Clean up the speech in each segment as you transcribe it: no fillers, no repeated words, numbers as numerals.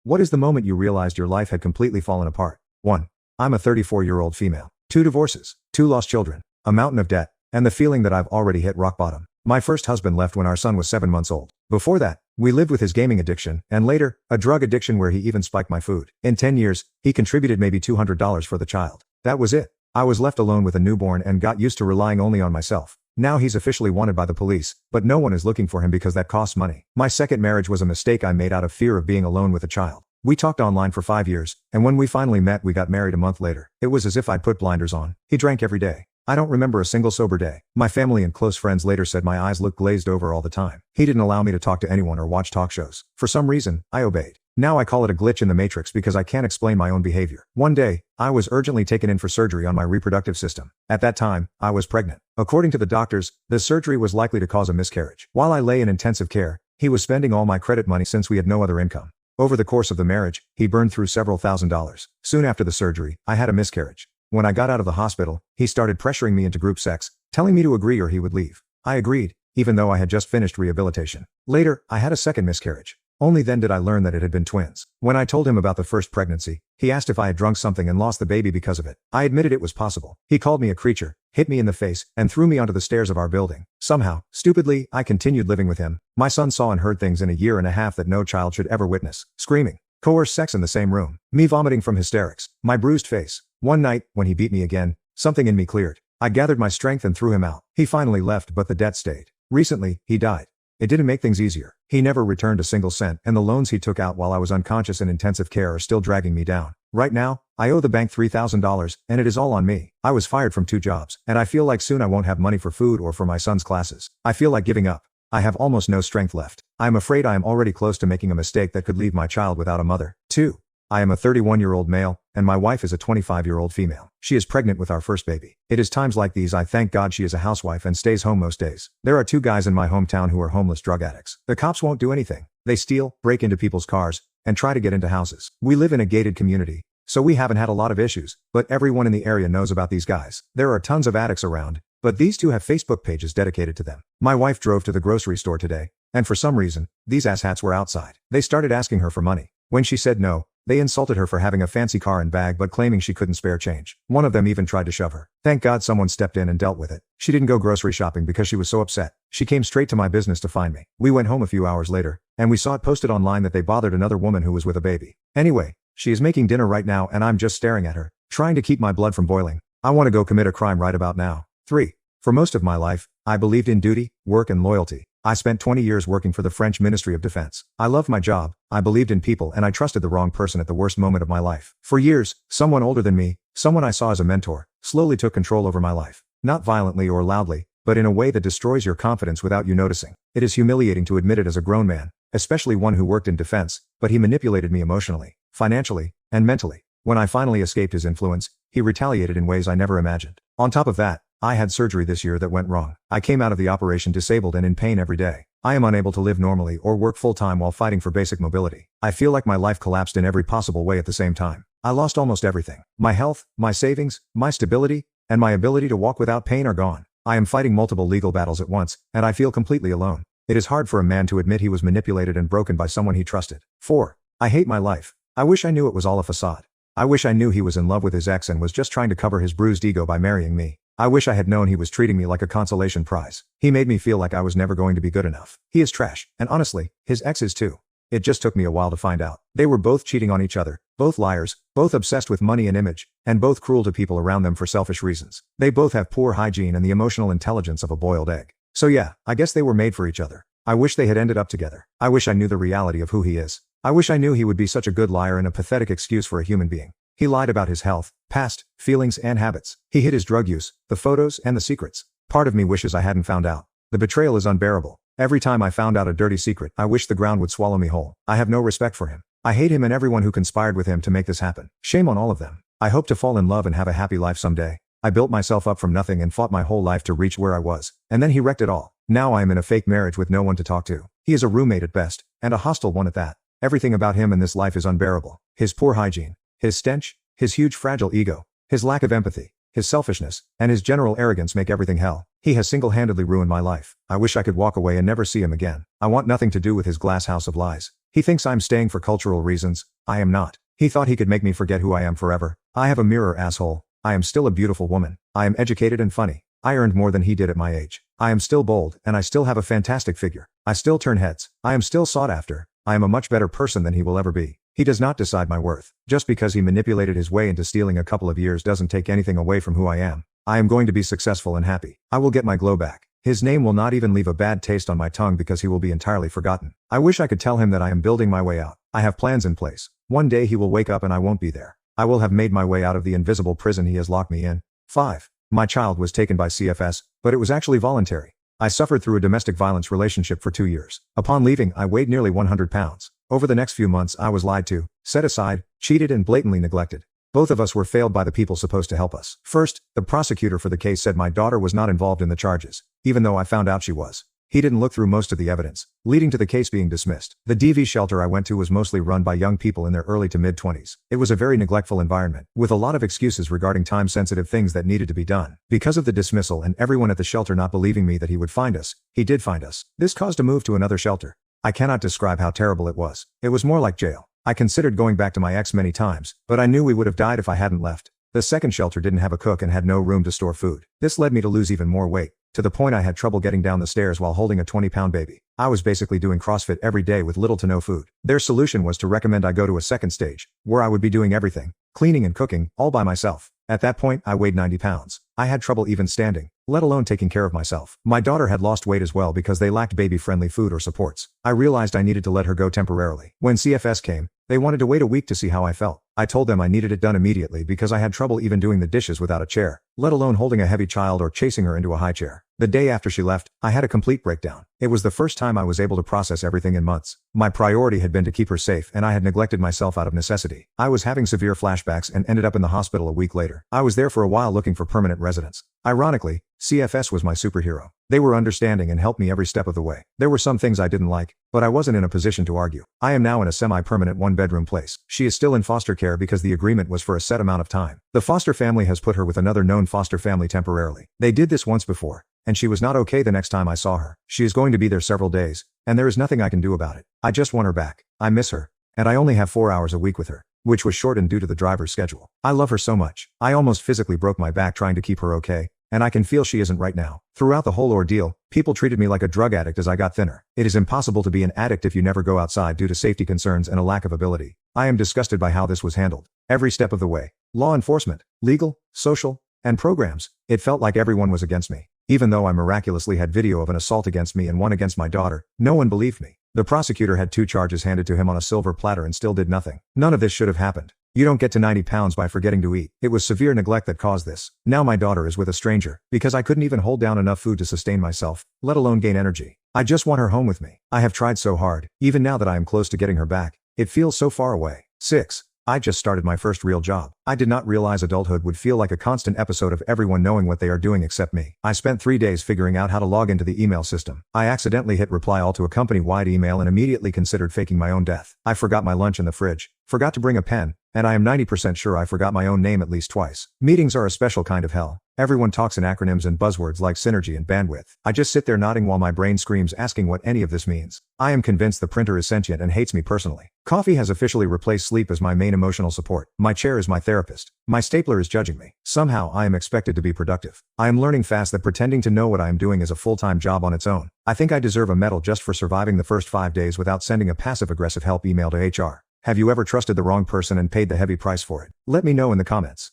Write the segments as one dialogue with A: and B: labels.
A: What is the moment you realized your life had completely fallen apart? 1. I'm a 34-year-old female. 2 divorces, 2 lost children, a mountain of debt, and the feeling that I've already hit rock bottom. My first husband left when our son was 7 months old. Before that, we lived with his gaming addiction, and later, a drug addiction where he even spiked my food. In 10 years, he contributed maybe $200 for the child. That was it. I was left alone with a newborn and got used to relying only on myself. Now he's officially wanted by the police, but no one is looking for him because that costs money. My second marriage was a mistake I made out of fear of being alone with a child. We talked online for 5 years, and when we finally met we got married a month later. It was as if I'd put blinders on. He drank every day. I don't remember a single sober day. My family and close friends later said my eyes looked glazed over all the time. He didn't allow me to talk to anyone or watch talk shows. For some reason, I obeyed. Now I call it a glitch in the matrix because I can't explain my own behavior. One day, I was urgently taken in for surgery on my reproductive system. At that time, I was pregnant. According to the doctors, the surgery was likely to cause a miscarriage. While I lay in intensive care, he was spending all my credit money since we had no other income. Over the course of the marriage, he burned through several $1,000s. Soon after the surgery, I had a miscarriage. When I got out of the hospital, he started pressuring me into group sex, telling me to agree or he would leave. I agreed, even though I had just finished rehabilitation. Later, I had a second miscarriage. Only then did I learn that it had been twins. When I told him about the first pregnancy, he asked if I had drunk something and lost the baby because of it. I admitted it was possible. He called me a creature, hit me in the face, and threw me onto the stairs of our building. Somehow, stupidly, I continued living with him. My son saw and heard things in a year and a half that no child should ever witness. Screaming, coerced sex in the same room, me vomiting from hysterics, my bruised face. One night, when he beat me again, something in me cleared. I gathered my strength and threw him out. He finally left, but the debt stayed. Recently, he died. It didn't make things easier. He never returned a single cent, and the loans he took out while I was unconscious in intensive care are still dragging me down. Right now, I owe the bank $3,000, and it is all on me. I was fired from 2 jobs, and I feel like soon I won't have money for food or for my son's classes. I feel like giving up. I have almost no strength left. I am afraid I am already close to making a mistake that could leave my child without a mother. 2. I am a 31-year-old male, and my wife is a 25-year-old female. She is pregnant with our first baby. It is times like these I thank God she is a housewife and stays home most days. There are 2 guys in my hometown who are homeless drug addicts. The cops won't do anything. They steal, break into people's cars, and try to get into houses. We live in a gated community, so we haven't had a lot of issues, but everyone in the area knows about these guys. There are tons of addicts around, but these 2 have Facebook pages dedicated to them. My wife drove to the grocery store today, and for some reason, these asshats were outside. They started asking her for money. When she said no, they insulted her for having a fancy car and bag but claiming she couldn't spare change. One of them even tried to shove her. Thank God someone stepped in and dealt with it. She didn't go grocery shopping because she was so upset. She came straight to my business to find me. We went home a few hours later, and we saw it posted online that they bothered another woman who was with a baby. Anyway, she is making dinner right now and I'm just staring at her, trying to keep my blood from boiling. I want to go commit a crime right about now. 3. For most of my life, I believed in duty, work and loyalty. I spent 20 years working for the French Ministry of Defense. I loved my job, I believed in people, and I trusted the wrong person at the worst moment of my life. For years, someone older than me, someone I saw as a mentor, slowly took control over my life. Not violently or loudly, but in a way that destroys your confidence without you noticing. It is humiliating to admit it as a grown man, especially one who worked in defense, but he manipulated me emotionally, financially, and mentally. When I finally escaped his influence, he retaliated in ways I never imagined. On top of that, I had surgery this year that went wrong. I came out of the operation disabled and in pain every day. I am unable to live normally or work full-time while fighting for basic mobility. I feel like my life collapsed in every possible way at the same time. I lost almost everything. My health, my savings, my stability, and my ability to walk without pain are gone. I am fighting multiple legal battles at once, and I feel completely alone. It is hard for a man to admit he was manipulated and broken by someone he trusted. 4. I hate my life. I wish I knew it was all a facade. I wish I knew he was in love with his ex and was just trying to cover his bruised ego by marrying me. I wish I had known he was treating me like a consolation prize. He made me feel like I was never going to be good enough. He is trash, and honestly, his ex is too. It just took me a while to find out. They were both cheating on each other, both liars, both obsessed with money and image, and both cruel to people around them for selfish reasons. They both have poor hygiene and the emotional intelligence of a boiled egg. So yeah, I guess they were made for each other. I wish they had ended up together. I wish I knew the reality of who he is. I wish I knew he would be such a good liar and a pathetic excuse for a human being. He lied about his health, past, feelings and habits. He hid his drug use, the photos and the secrets. Part of me wishes I hadn't found out. The betrayal is unbearable. Every time I found out a dirty secret, I wish the ground would swallow me whole. I have no respect for him. I hate him and everyone who conspired with him to make this happen. Shame on all of them. I hope to fall in love and have a happy life someday. I built myself up from nothing and fought my whole life to reach where I was. And then he wrecked it all. Now I am in a fake marriage with no one to talk to. He is a roommate at best, and a hostile one at that. Everything about him in this life is unbearable. His poor hygiene, his stench, his huge fragile ego, his lack of empathy, his selfishness, and his general arrogance make everything hell. He has single-handedly ruined my life. I wish I could walk away and never see him again. I want nothing to do with his glass house of lies. He thinks I'm staying for cultural reasons. I am not. He thought he could make me forget who I am forever. I have a mirror, asshole. I am still a beautiful woman. I am educated and funny. I earned more than he did at my age. I am still bold, and I still have a fantastic figure. I still turn heads. I am still sought after. I am a much better person than he will ever be. He does not decide my worth. Just because he manipulated his way into stealing a couple of years doesn't take anything away from who I am. I am going to be successful and happy. I will get my glow back. His name will not even leave a bad taste on my tongue because he will be entirely forgotten. I wish I could tell him that I am building my way out. I have plans in place. One day he will wake up and I won't be there. I will have made my way out of the invisible prison he has locked me in. 5. My child was taken by CFS, but it was actually voluntary. I suffered through a domestic violence relationship for 2 years. Upon leaving, I weighed nearly 100 pounds. Over the next few months, I was lied to, set aside, cheated, and blatantly neglected. Both of us were failed by the people supposed to help us. First, the prosecutor for the case said my daughter was not involved in the charges, even though I found out she was. He didn't look through most of the evidence, leading to the case being dismissed. The DV shelter I went to was mostly run by young people in their early to mid-20s. It was a very neglectful environment, with a lot of excuses regarding time-sensitive things that needed to be done. Because of the dismissal and everyone at the shelter not believing me that he would find us, he did find us. This caused a move to another shelter. I cannot describe how terrible it was. It was more like jail. I considered going back to my ex many times, but I knew we would have died if I hadn't left. The second shelter didn't have a cook and had no room to store food. This led me to lose even more weight, to the point I had trouble getting down the stairs while holding a 20-pound baby. I was basically doing CrossFit every day with little to no food. Their solution was to recommend I go to a second stage, where I would be doing everything, cleaning and cooking, all by myself. At that point, I weighed 90 pounds. I had trouble even standing, let alone taking care of myself. My daughter had lost weight as well because they lacked baby-friendly food or supports. I realized I needed to let her go temporarily. When CFS came, they wanted to wait a week to see how I felt. I told them I needed it done immediately because I had trouble even doing the dishes without a chair, let alone holding a heavy child or chasing her into a high chair. The day after she left, I had a complete breakdown. It was the first time I was able to process everything in months. My priority had been to keep her safe and I had neglected myself out of necessity. I was having severe flashbacks and ended up in the hospital a week later. I was there for a while looking for permanent residence. Ironically, CFS was my superhero. They were understanding and helped me every step of the way. There were some things I didn't like, but I wasn't in a position to argue. I am now in a semi-permanent one-bedroom place. She is still in foster care because the agreement was for a set amount of time. The foster family has put her with another known foster family temporarily. They did this once before, and she was not okay the next time I saw her. She is going to be there several days, and there is nothing I can do about it. I just want her back. I miss her, and I only have 4 hours a week with her, which was shortened due to the driver's schedule. I love her so much. I almost physically broke my back trying to keep her okay, and I can feel she isn't right now. Throughout the whole ordeal, people treated me like a drug addict as I got thinner. It is impossible to be an addict if you never go outside due to safety concerns and a lack of ability. I am disgusted by how this was handled. Every step of the way. Law enforcement, legal, social, and programs. It felt like everyone was against me. Even though I miraculously had video of an assault against me and one against my daughter, no one believed me. The prosecutor had 2 charges handed to him on a silver platter and still did nothing. None of this should have happened. You don't get to 90 pounds by forgetting to eat. It was severe neglect that caused this. Now my daughter is with a stranger, because I couldn't even hold down enough food to sustain myself, let alone gain energy. I just want her home with me. I have tried so hard, even now that I am close to getting her back. It feels so far away. 6. I just started my first real job. I did not realize adulthood would feel like a constant episode of everyone knowing what they are doing except me. I spent 3 days figuring out how to log into the email system. I accidentally hit reply all to a company-wide email and immediately considered faking my own death. I forgot my lunch in the fridge, forgot to bring a pen, and I am 90% sure I forgot my own name at least twice. Meetings are a special kind of hell. Everyone talks in acronyms and buzzwords like synergy and bandwidth. I just sit there nodding while my brain screams asking what any of this means. I am convinced the printer is sentient and hates me personally. Coffee has officially replaced sleep as my main emotional support. My chair is my therapist. My stapler is judging me. Somehow I am expected to be productive. I am learning fast that pretending to know what I am doing is a full-time job on its own. I think I deserve a medal just for surviving the first 5 days without sending a passive-aggressive help email to HR. Have you ever trusted the wrong person and paid the heavy price for it? Let me know in the comments.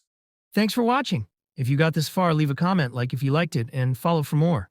B: Thanks for watching. If you got this far, leave a comment, like if you liked it, and follow for more.